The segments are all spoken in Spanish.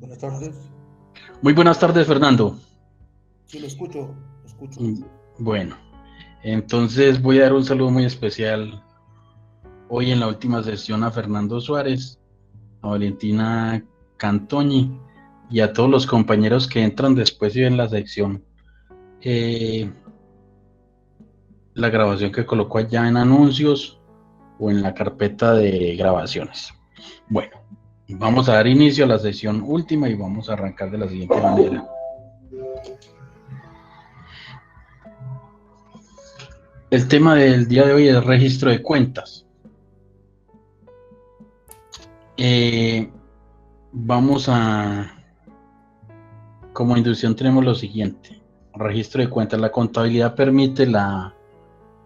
Buenas tardes. Muy buenas tardes, Fernando. Sí, lo escucho, lo escucho. Bueno, entonces voy a dar un saludo muy especial hoy en la última sesión a Fernando Suárez, a Valentina Cantoñi y a todos los compañeros que entran después y ven la sección, la grabación que colocó allá en anuncios o en la carpeta de grabaciones. Bueno, vamos a dar inicio a la sesión última y vamos a arrancar de la siguiente manera. El tema del día de hoy es registro de cuentas. Vamos a, como inducción tenemos lo siguiente: registro de cuentas. La contabilidad permite la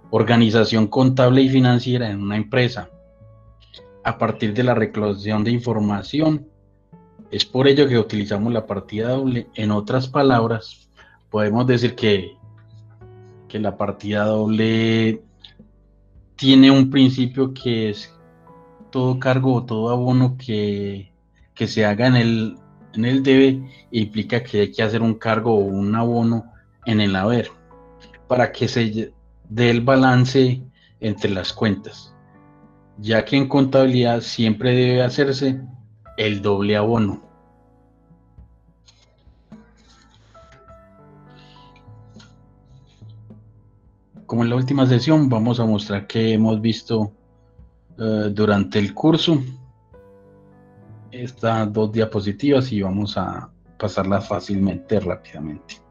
organización contable y financiera en una empresa a partir de la recolección de información. Es por ello que utilizamos la partida doble. En otras palabras, podemos decir que la partida doble tiene un principio que es todo cargo o todo abono que se haga en el debe implica que hay que hacer un cargo o un abono en el haber para que se dé el balance entre las cuentas, ya que en contabilidad siempre debe hacerse el doble abono. Como en la última sesión, vamos a mostrar que hemos visto durante el curso estas dos diapositivas y vamos a pasarlas fácilmente, rápidamente.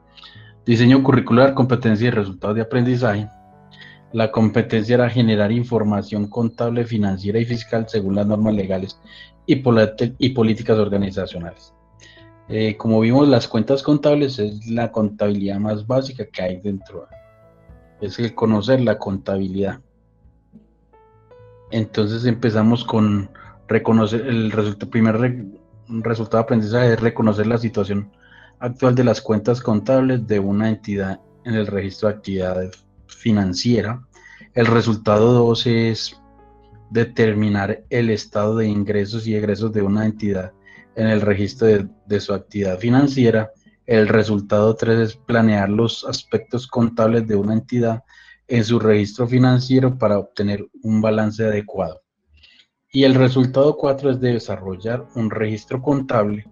Diseño curricular, competencia y resultados de aprendizaje. La competencia era generar información contable, financiera y fiscal según las normas legales y políticas organizacionales. Como vimos, las cuentas contables es la contabilidad más básica que hay dentro. Es el conocer la contabilidad. Entonces empezamos con reconocer el primer resultado de aprendizaje es reconocer la situación actual de las cuentas contables de una entidad en el registro de actividad financiera. El resultado 2 es determinar el estado de ingresos y egresos de una entidad en el registro de su actividad financiera. El resultado 3 es planear los aspectos contables de una entidad en su registro financiero para obtener un balance adecuado. Y el resultado 4 es de desarrollar un registro contable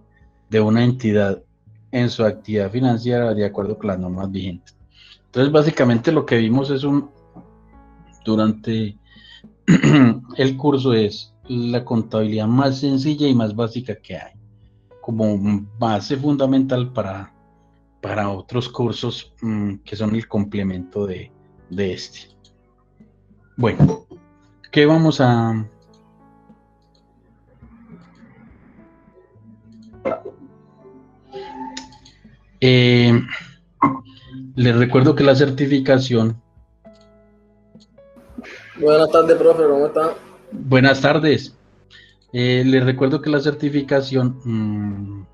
de una entidad en su actividad financiera de acuerdo con las normas vigentes. Entonces, básicamente lo que vimos es durante el curso es la contabilidad más sencilla y más básica que hay, como base fundamental para otros cursos que son el complemento de este. Bueno, ¿qué vamos a...? Les recuerdo que la certificación... Buenas tardes, profe, ¿cómo está? Buenas tardes. Les recuerdo que la certificación,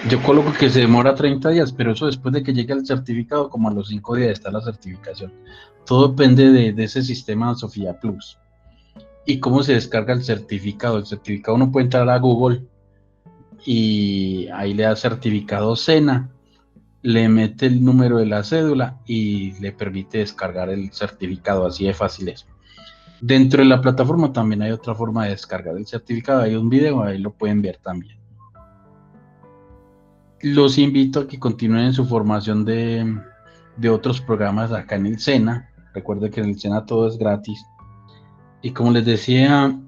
yo coloco que se demora 30 días, pero eso después de que llegue el certificado, como a los 5 días está la certificación. Todo depende de ese sistema Sofía Plus. ¿Y cómo se descarga el certificado? El certificado uno puede entrar a Google y ahí le da certificado SENA, le mete el número de la cédula y le permite descargar el certificado, así de fácil es. Dentro de la plataforma también hay otra forma de descargar el certificado, hay un video, ahí lo pueden ver también. Los invito a que continúen su formación de otros programas acá en el SENA. Recuerden que en el SENA todo es gratis. Y como les decía,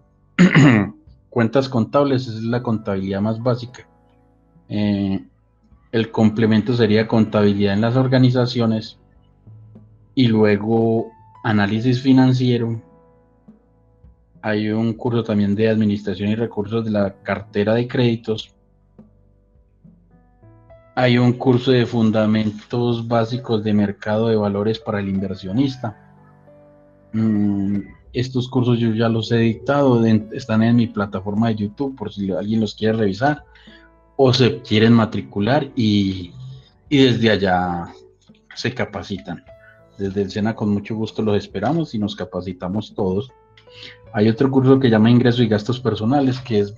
cuentas contables es la contabilidad más básica. El complemento sería contabilidad en las organizaciones y luego análisis financiero. Hay un curso también de administración y recursos de la cartera de créditos. Hay un curso de fundamentos básicos de mercado de valores para el inversionista. Estos cursos yo ya los he dictado, están en mi plataforma de YouTube por si alguien los quiere revisar o se quieren matricular y desde allá se capacitan. Desde el SENA con mucho gusto los esperamos y nos capacitamos todos. Hay otro curso que llama ingresos y gastos personales, que es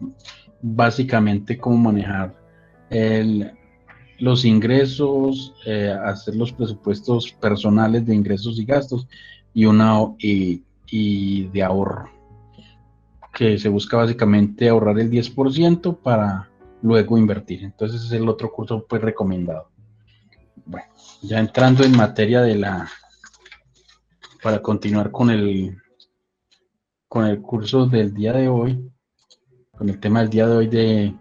básicamente cómo manejar los ingresos, hacer los presupuestos personales de ingresos y gastos y de ahorro, que se busca básicamente ahorrar el 10% para luego invertir. Entonces es el otro curso pues recomendado. Bueno, ya entrando en materia para continuar con el curso del día de hoy, con el tema del día de hoy de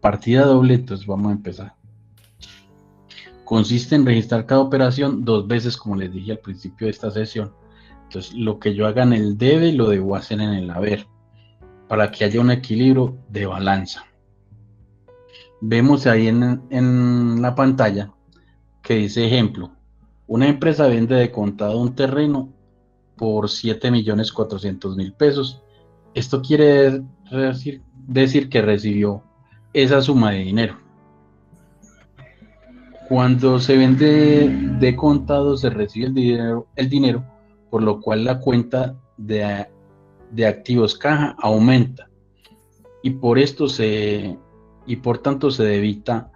partida doble, entonces vamos a empezar. Consiste en registrar cada operación 2 veces, como les dije al principio de esta sesión. Entonces, lo que yo haga en el debe, lo debo hacer en el haber, para que haya un equilibrio de balanza. Vemos ahí en la pantalla que dice ejemplo, una empresa vende de contado un terreno por 7.400.000 pesos. Esto quiere decir que recibió esa suma de dinero. Cuando se vende de contado se recibe el dinero, por lo cual la cuenta de activos caja aumenta y por tanto se debita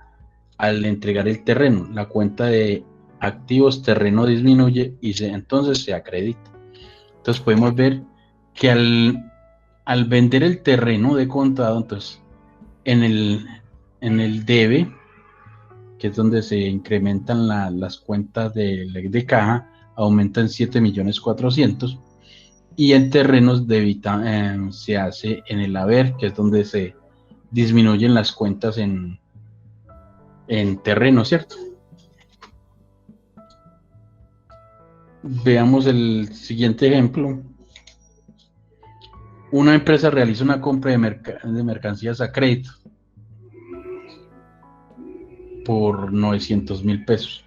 al entregar el terreno. La cuenta de activos terreno disminuye y entonces se acredita. Entonces podemos ver que al vender el terreno de contado, entonces en el debe, que es donde se incrementan las cuentas de caja, aumentan 7.400.000, y en terrenos se hace en el haber, que es donde se disminuyen las cuentas en terreno, ¿cierto? Veamos el siguiente ejemplo. Una empresa realiza una compra de mercancías a crédito por 900.000 pesos.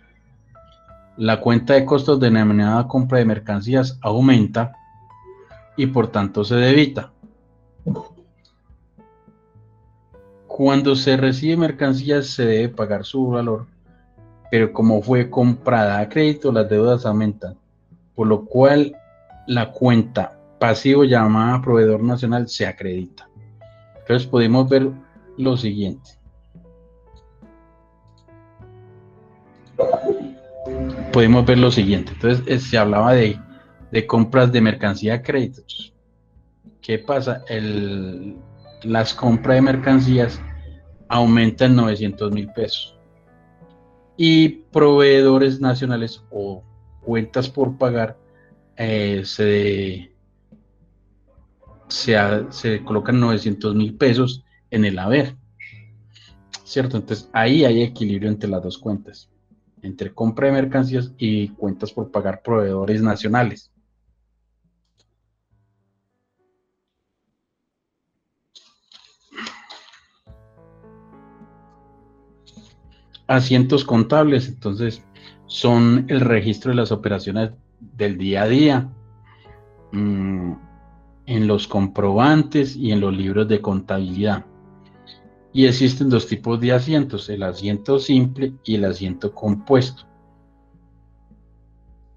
La cuenta de costos denominada compra de mercancías aumenta y por tanto se debita. Cuando se recibe mercancías se debe pagar su valor, pero como fue comprada a crédito, las deudas aumentan, por lo cual la cuenta pasivo llamada proveedor nacional se acredita. Entonces podemos ver lo siguiente. Entonces se hablaba de compras de mercancía a créditos. ¿Qué pasa? Las compras de mercancías aumentan 900.000 pesos y proveedores nacionales o cuentas por pagar se colocan 900.000 pesos en el haber, ¿cierto? Entonces ahí hay equilibrio entre las dos cuentas, entre compra de mercancías y cuentas por pagar proveedores nacionales. Asientos contables, entonces, son el registro de las operaciones del día a día, en los comprobantes y en los libros de contabilidad. Y existen 2 tipos de asientos, el asiento simple y el asiento compuesto.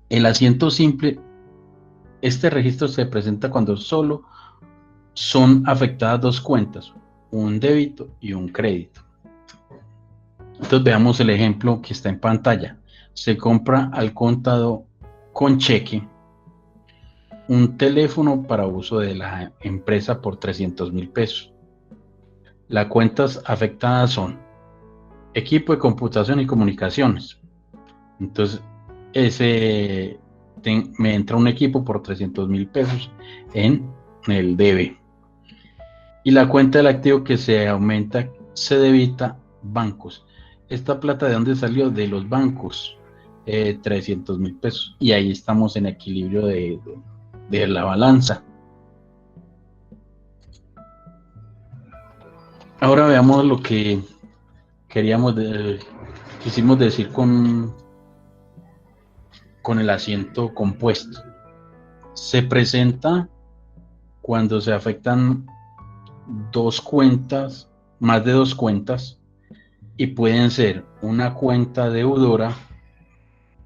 El asiento simple, este registro se presenta cuando solo son afectadas 2 cuentas, un débito y un crédito. Entonces veamos el ejemplo que está en pantalla. Se compra al contado con cheque un teléfono para uso de la empresa por 300.000 pesos. Las cuentas afectadas son equipo de computación y comunicaciones. Entonces me entra un equipo por 300.000 pesos en el debe. Y la cuenta del activo que se aumenta se debita bancos. ¿Esta plata de dónde salió? De los bancos, 300.000 pesos. Y ahí estamos en equilibrio de la balanza. Ahora veamos lo que quisimos decir con el asiento compuesto. Se presenta cuando se afectan 2 cuentas, más de 2 cuentas, y pueden ser una cuenta deudora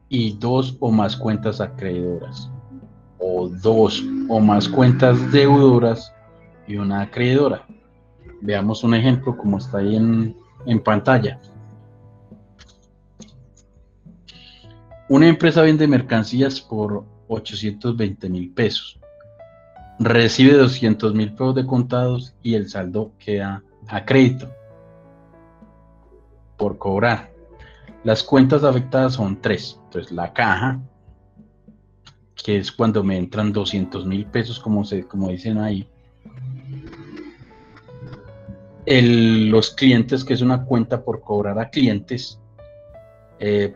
y 2 o más cuentas acreedoras, o 2 o más cuentas deudoras y una acreedora. Veamos un ejemplo como está ahí en pantalla. Una empresa vende mercancías por 820.000 pesos. Recibe 200.000 pesos de contados y el saldo queda a crédito por cobrar. Las cuentas afectadas son tres. Entonces, la caja, que es cuando me entran 200.000 pesos, como dicen ahí. Los clientes, que es una cuenta por cobrar a clientes,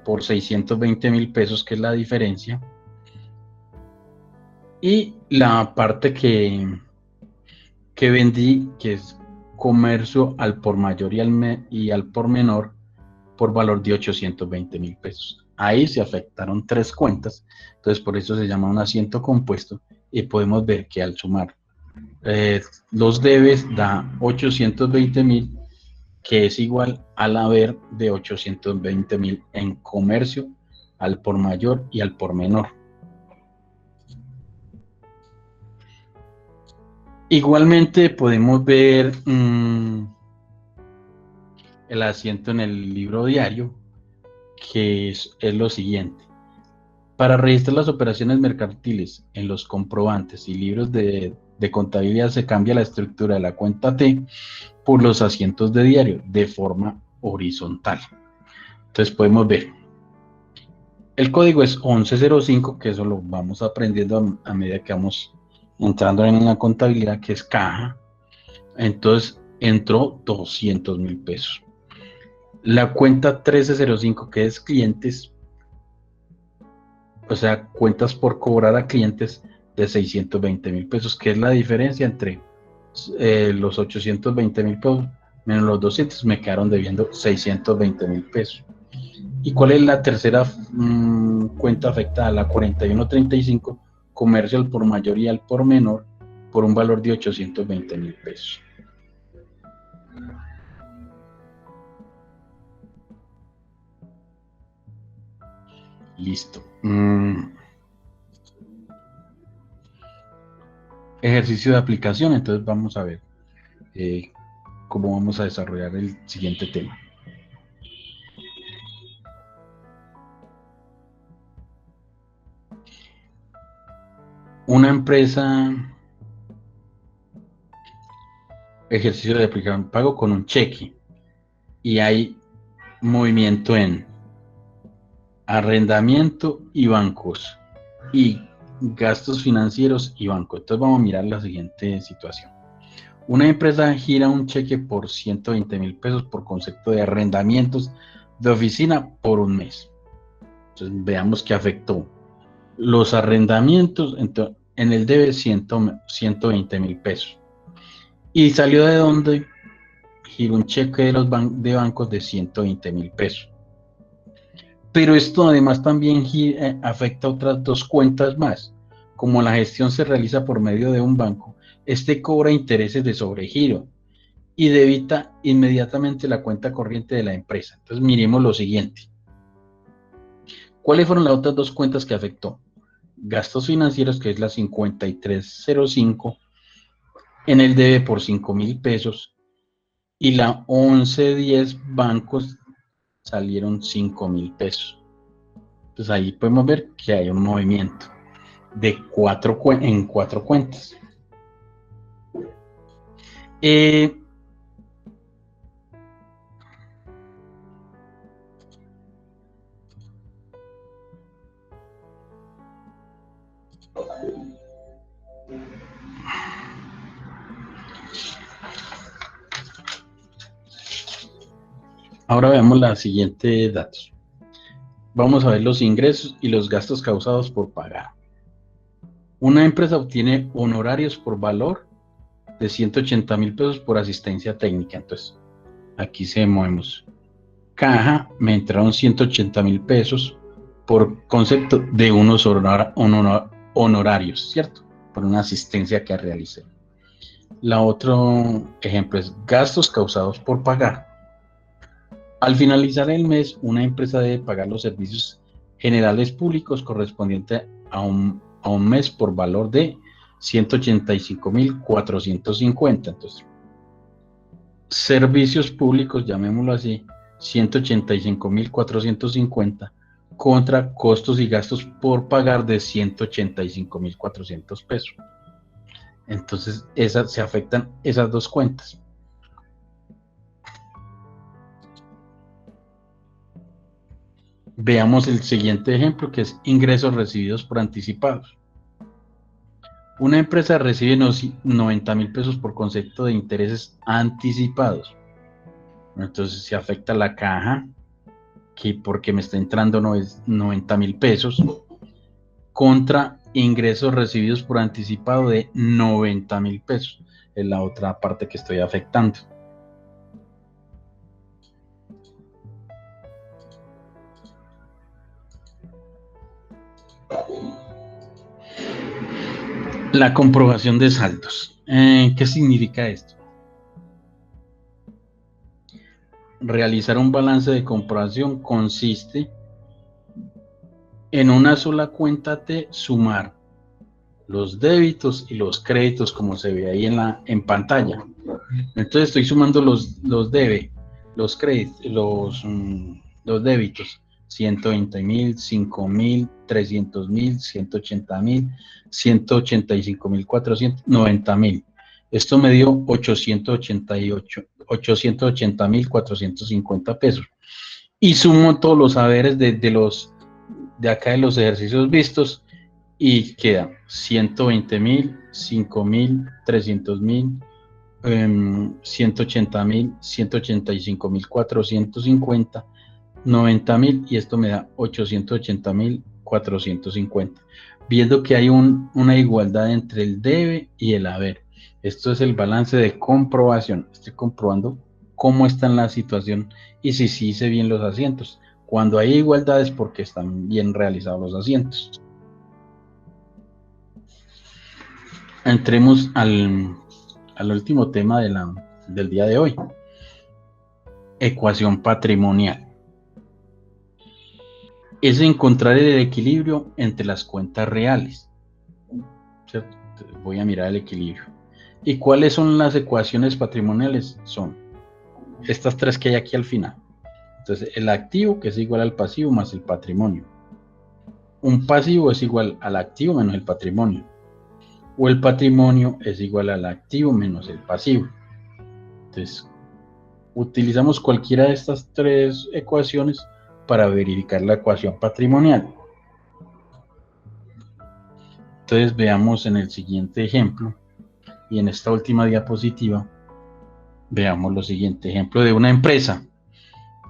por 620.000 pesos, que es la diferencia. Y la parte que vendí, que es comercio al por mayor y al por menor, por valor de 820.000 pesos. Ahí se afectaron tres cuentas, entonces por eso se llama un asiento compuesto, y podemos ver que al sumar los debes da 820.000, que es igual al haber de 820.000 en comercio al por mayor y al por menor. Igualmente podemos ver el asiento en el libro diario, que es lo siguiente. Para registrar las operaciones mercantiles en los comprobantes y libros de contabilidad, se cambia la estructura de la cuenta T por los asientos de diario de forma horizontal. Entonces podemos ver, el código es 1105, que eso lo vamos aprendiendo a medida que vamos entrando en la contabilidad, que es caja. Entonces entró 200.000 pesos. La cuenta 1305, que es clientes, o sea, cuentas por cobrar a clientes, de 620.000 pesos, que es la diferencia entre los 820.000 pesos menos los 200, me quedaron debiendo 620.000 pesos. ¿Y cuál es la tercera cuenta afectada? La 4135, comercio al por mayor y al por menor, por un valor de 820.000 pesos. Listo. Ejercicio de aplicación. Entonces vamos a ver cómo vamos a desarrollar el siguiente tema. Una empresa, ejercicio de aplicación, pago con un cheque y hay movimiento en arrendamiento y bancos y gastos financieros y bancos. Entonces vamos a mirar la siguiente situación. Una empresa gira un cheque por 120.000 pesos por concepto de arrendamientos de oficina por un mes. Entonces veamos que afectó los arrendamientos. Entonces, en el debe 120.000 pesos. Y salió de donde giró un cheque de bancos de 120.000 pesos. Pero esto además también afecta otras dos cuentas más. Como la gestión se realiza por medio de un banco, este cobra intereses de sobregiro y debita inmediatamente la cuenta corriente de la empresa. Entonces miremos lo siguiente. ¿Cuáles fueron las otras dos cuentas que afectó? Gastos financieros, que es la 5305, en el debe por 5.000 pesos, y la 1110 bancos salieron 5.000 pesos. Entonces ahí podemos ver que hay un movimiento de cuatro cuentas. Ahora veamos los siguientes datos. Vamos a ver los ingresos y los gastos causados por pagar. Una empresa obtiene honorarios por valor de 180.000 pesos por asistencia técnica. Entonces, aquí se movemos. Caja, me entraron 180.000 pesos por concepto de unos honorarios, ¿cierto? Por una asistencia que realicé. La otro ejemplo es gastos causados por pagar. Al finalizar el mes, una empresa debe pagar los servicios generales públicos correspondientes a un mes por valor de 185.450. Entonces, servicios públicos, llamémoslo así, 185.450 contra costos y gastos por pagar de 185.400 pesos. Entonces, se afectan esas dos cuentas. Veamos el siguiente ejemplo, que es ingresos recibidos por anticipados. Una empresa recibe 90.000 pesos por concepto de intereses anticipados. Entonces se afecta la caja, que porque me está entrando 90.000 pesos, contra ingresos recibidos por anticipado de 90.000 pesos. Es la otra parte que estoy afectando. La comprobación de saldos. ¿Qué significa esto? Realizar un balance de comprobación consiste en una sola cuenta T sumar los débitos y los créditos, como se ve ahí en pantalla. Entonces estoy sumando los créditos, los débitos. 120.000, 5.000, 300.000, 180.000, 185.400, 90.000. Esto me dio 880.450 pesos. Y sumo todos los haberes de acá de los ejercicios vistos y queda 120.000, 5.000, 300.000, 180.000, 185.450, 90.000 y esto me da 880.450. Viendo que hay una igualdad entre el debe y el haber. Esto es el balance de comprobación. Estoy comprobando cómo está en la situación y si sí hice bien los asientos. Cuando hay igualdad es porque están bien realizados los asientos. Entremos al último tema del día de hoy. Ecuación patrimonial. Es encontrar el equilibrio entre las cuentas reales. ¿Cierto? Voy a mirar el equilibrio. ¿Y cuáles son las ecuaciones patrimoniales? Son estas tres que hay aquí al final. Entonces, el activo, que es igual al pasivo, más el patrimonio. Un pasivo es igual al activo menos el patrimonio. O el patrimonio es igual al activo menos el pasivo. Entonces, utilizamos cualquiera de estas tres ecuaciones para verificar la ecuación patrimonial. Entonces veamos en el siguiente ejemplo y en esta última diapositiva veamos lo siguiente, ejemplo de una empresa.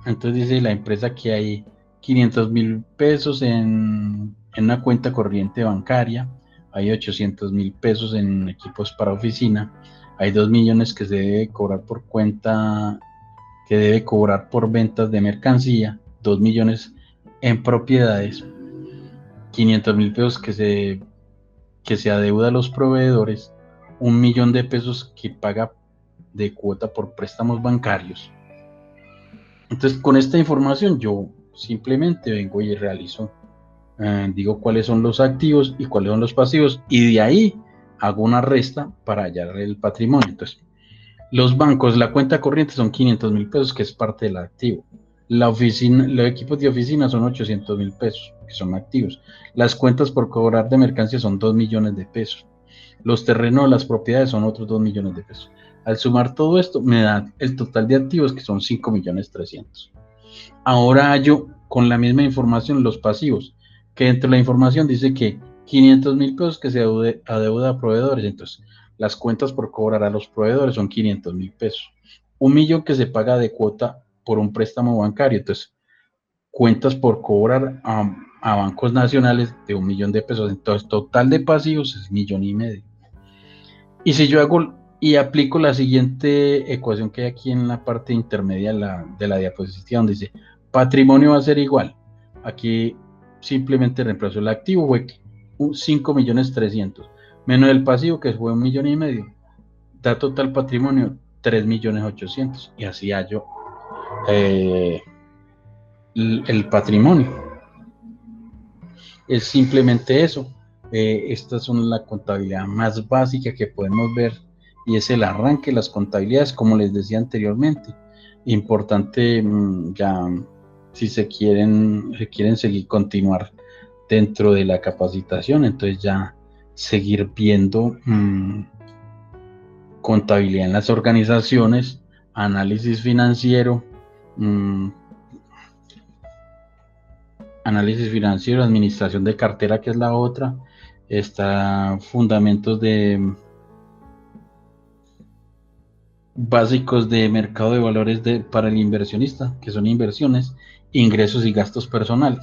Entonces dice la empresa que hay 500.000 pesos en una cuenta corriente bancaria, hay 800.000 pesos en equipos para oficina, hay 2 millones que se debe cobrar por cuenta, que debe cobrar por ventas de mercancía, 2 millones en propiedades, 500.000 pesos que se adeuda a los proveedores, 1 millón de pesos que paga de cuota por préstamos bancarios. Entonces, con esta información yo simplemente vengo y realizo, digo cuáles son los activos y cuáles son los pasivos, y de ahí hago una resta para hallar el patrimonio. Entonces, los bancos, la cuenta corriente son 500.000 pesos, que es parte del activo. La oficina, los equipos de oficina son 800.000 pesos, que son activos. Las cuentas por cobrar de mercancía son 2 millones de pesos. Los terrenos, las propiedades son otros 2 millones de pesos. Al sumar todo esto, me da el total de activos, que son 5.300.000. Ahora hallo con la misma información los pasivos, que dentro de la información dice que 500.000 pesos que se adeuda a proveedores. Entonces, las cuentas por cobrar a los proveedores son 500.000 pesos. 1 millón que se paga de cuota por un préstamo bancario. Entonces, cuentas por cobrar a bancos nacionales de 1 millón de pesos. Entonces, total de pasivos es 1,5 millones. Y si yo hago y aplico la siguiente ecuación que hay aquí en la parte intermedia de la diapositiva, donde dice patrimonio va a ser igual. Aquí simplemente reemplazo el activo, fue 5.300.000, menos el pasivo, que fue 1,5 millones. Da total patrimonio 3.800.000. Y así hallo el patrimonio. Es simplemente eso. Esta es la contabilidad más básica que podemos ver y es el arranque de las contabilidades, como les decía anteriormente. Importante, ya si se quieren seguir continuar dentro de la capacitación, entonces ya seguir viendo contabilidad en las organizaciones, análisis financiero, administración de cartera, que es la otra, está fundamentos básicos de mercado de valores para el inversionista, que son inversiones, ingresos y gastos personales.